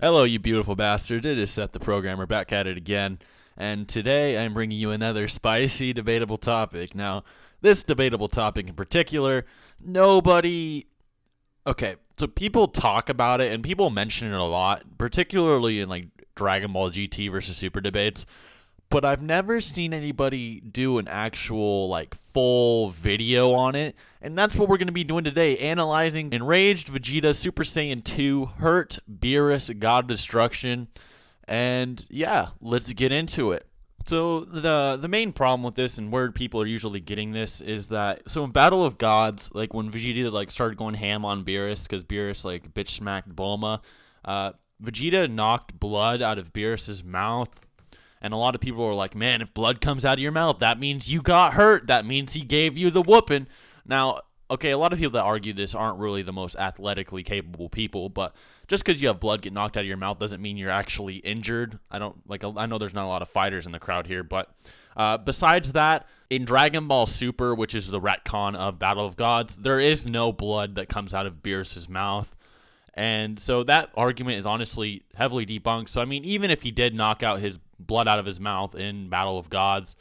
Hello, you beautiful bastards. It is SethTheProgrammer back at it again. And today I'm bringing you another spicy, debatable topic. Now, this debatable topic in particular, nobody... Okay, so people talk about it and people mention it a lot, particularly in like Dragonball GT versus Super debates. But I've never seen anybody do an actual, like, full video on it. And that's what we're going to be doing today, analyzing Enraged Vegeta Super Saiyan 2 Hurt Beerus God of Destruction. And, yeah, let's get into it. So, the main problem with this, and where people are usually getting this, is that, so in Battle of Gods, like, when Vegeta, like, started going ham on Beerus, because Beerus, like, bitch-smacked Bulma, Vegeta knocked blood out of Beerus's mouth. And a lot of people were like, man, if blood comes out of your mouth, that means you got hurt. That means he gave you the whooping. Now, okay, a lot of people that argue this aren't really the most athletically capable people, but just because you have blood get knocked out of your mouth doesn't mean you're actually injured. I know there's not a lot of fighters in the crowd here, but besides that, in Dragon Ball Super, which is the retcon of Battle of Gods, there is no blood that comes out of Beerus's mouth. And so that argument is honestly heavily debunked. So, I mean, even if he did knock out his blood out of his mouth in Battle of Gods,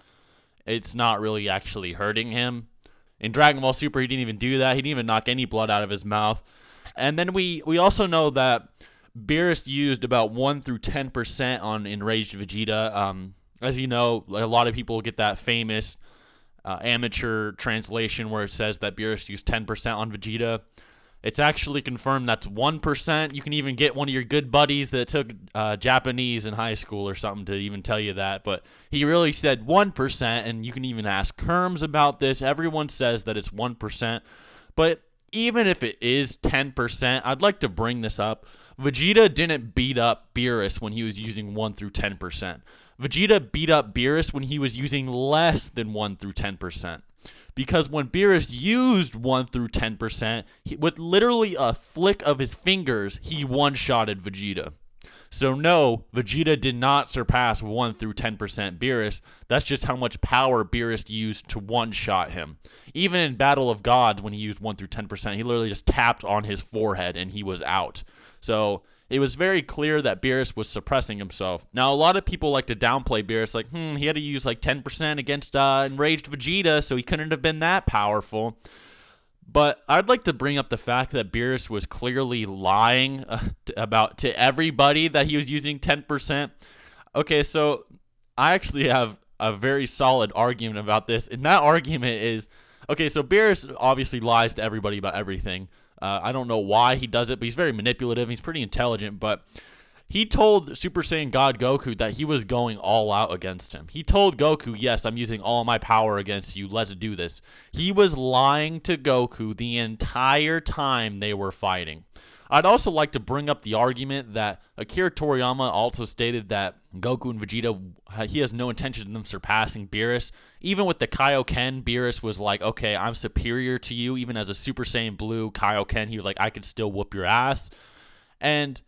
it's not really actually hurting him. In Dragon Ball Super, he didn't even do that. He didn't even knock any blood out of his mouth. And then we also know that Beerus used about 1 through 10% on Enraged Vegeta. As you know, a lot of people get that famous amateur translation where it says that Beerus used 10% on Vegeta. It's actually confirmed that's 1%. You can even get one of your good buddies that took Japanese in high school or something to even tell you that. But he really said 1%, and you can even ask Kerms about this. Everyone says that it's 1%. But even if it is 10%, I'd like to bring this up. Vegeta didn't beat up Beerus when he was using 1 through 10%. Vegeta beat up Beerus when he was using less than 1 through 10%. Because when Beerus used 1 through 10%, with literally a flick of his fingers, he one-shotted Vegeta. So no, Vegeta did not surpass 1 through 10% Beerus. That's just how much power Beerus used to one-shot him. Even in Battle of Gods, when he used 1 through 10%, he literally just tapped on his forehead and he was out. So it was very clear that Beerus was suppressing himself. Now, a lot of people like to downplay Beerus, like, he had to use like 10% against Enraged Vegeta, so he couldn't have been that powerful. But I'd like to bring up the fact that Beerus was clearly lying to everybody that he was using 10%. Okay, so I actually have a very solid argument about this, and that argument is, okay, so Beerus obviously lies to everybody about everything. I don't know why he does it, but he's very manipulative. He's pretty intelligent, but he told Super Saiyan God Goku that he was going all out against him. He told Goku, yes, I'm using all my power against you. Let's do this. He was lying to Goku the entire time they were fighting. I'd also like to bring up the argument that Akira Toriyama also stated that Goku and Vegeta, he has no intention of them surpassing Beerus. Even with the Kaioken, Beerus was like, okay, I'm superior to you. Even as a Super Saiyan Blue Kaioken, he was like, I could still whoop your ass. And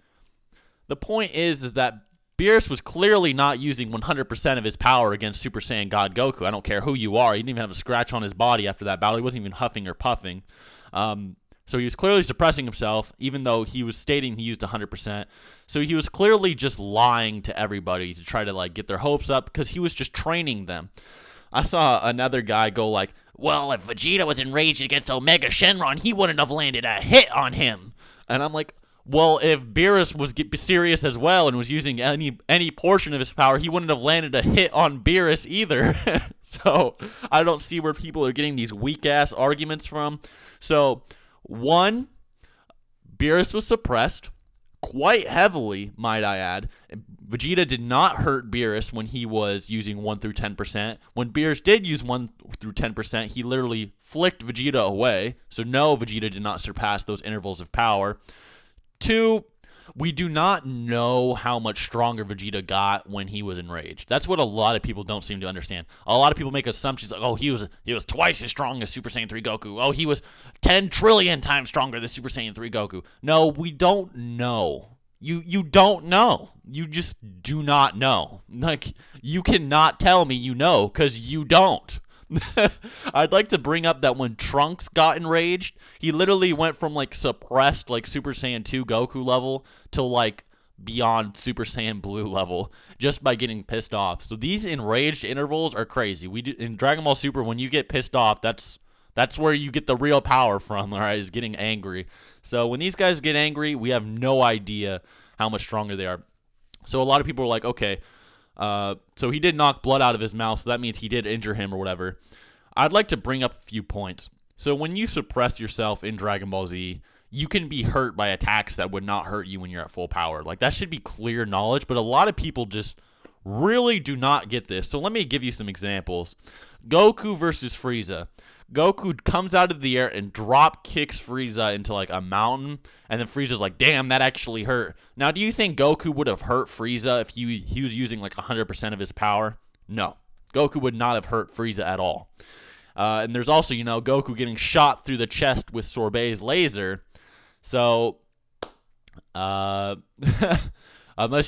the point is that Beerus was clearly not using 100% of his power against Super Saiyan God Goku. I don't care who you are. He didn't even have a scratch on his body after that battle. He wasn't even huffing or puffing. So he was clearly suppressing himself, even though he was stating he used 100%. So he was clearly just lying to everybody to try to like get their hopes up because he was just training them. I saw another guy go like, well, if Vegeta was enraged against Omega Shenron, he wouldn't have landed a hit on him. And I'm like, well, if Beerus was serious as well and was using any portion of his power, he wouldn't have landed a hit on Beerus either. So I don't see where people are getting these weak-ass arguments from. So, one, Beerus was suppressed quite heavily, might I add. Vegeta did not hurt Beerus when he was using 1 through 10%. When Beerus did use 1 through 10%, he literally flicked Vegeta away. So no, Vegeta did not surpass those intervals of power. 2, we do not know how much stronger Vegeta got when he was enraged. That's what a lot of people don't seem to understand. A lot of people make assumptions like, oh, he was twice as strong as Super Saiyan 3 Goku. Oh, he was 10 trillion times stronger than Super Saiyan 3 Goku. No, we don't know. You don't know. You just do not know. Like, you cannot tell me you know because you don't. I'd like to bring up that when Trunks got enraged, he literally went from like suppressed like Super Saiyan 2 Goku level to like beyond Super Saiyan Blue level just by getting pissed off. So these enraged intervals are crazy. We do in Dragon Ball Super, when you get pissed off, that's where you get the real power from, all right, is getting angry. So when these guys get angry, we have no idea how much stronger they are. So a lot of people are like, okay, so he did knock blood out of his mouth, so that means he did injure him or whatever. I'd like to bring up a few points. So when you suppress yourself in Dragon Ball Z, you can be hurt by attacks that would not hurt you when you're at full power. Like, that should be clear knowledge, but a lot of people just really do not get this. So let me give you some examples. Goku versus Frieza. Goku comes out of the air and drop kicks Frieza into like a mountain, and then Frieza's like, damn, that actually hurt. Now, do you think Goku would have hurt Frieza if he was using like 100% of his power? No. Goku would not have hurt Frieza at all. And there's also, you know, Goku getting shot through the chest with Sorbet's laser. So, unless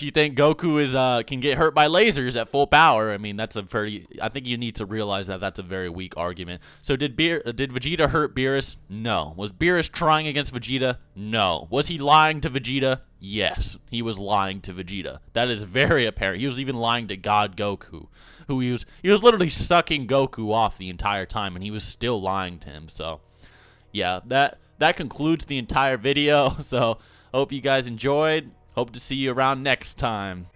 you think Goku is can get hurt by lasers at full power, I mean, I think you need to realize that that's a very weak argument. So did Vegeta hurt Beerus? No. Was Beerus trying against Vegeta? No. Was he lying to Vegeta? Yes, he was lying to Vegeta. That is very apparent. He was even lying to God Goku, who he was literally sucking Goku off the entire time, and he was still lying to him. So, yeah, that concludes the entire video. So, hope you guys enjoyed. Hope to see you around next time.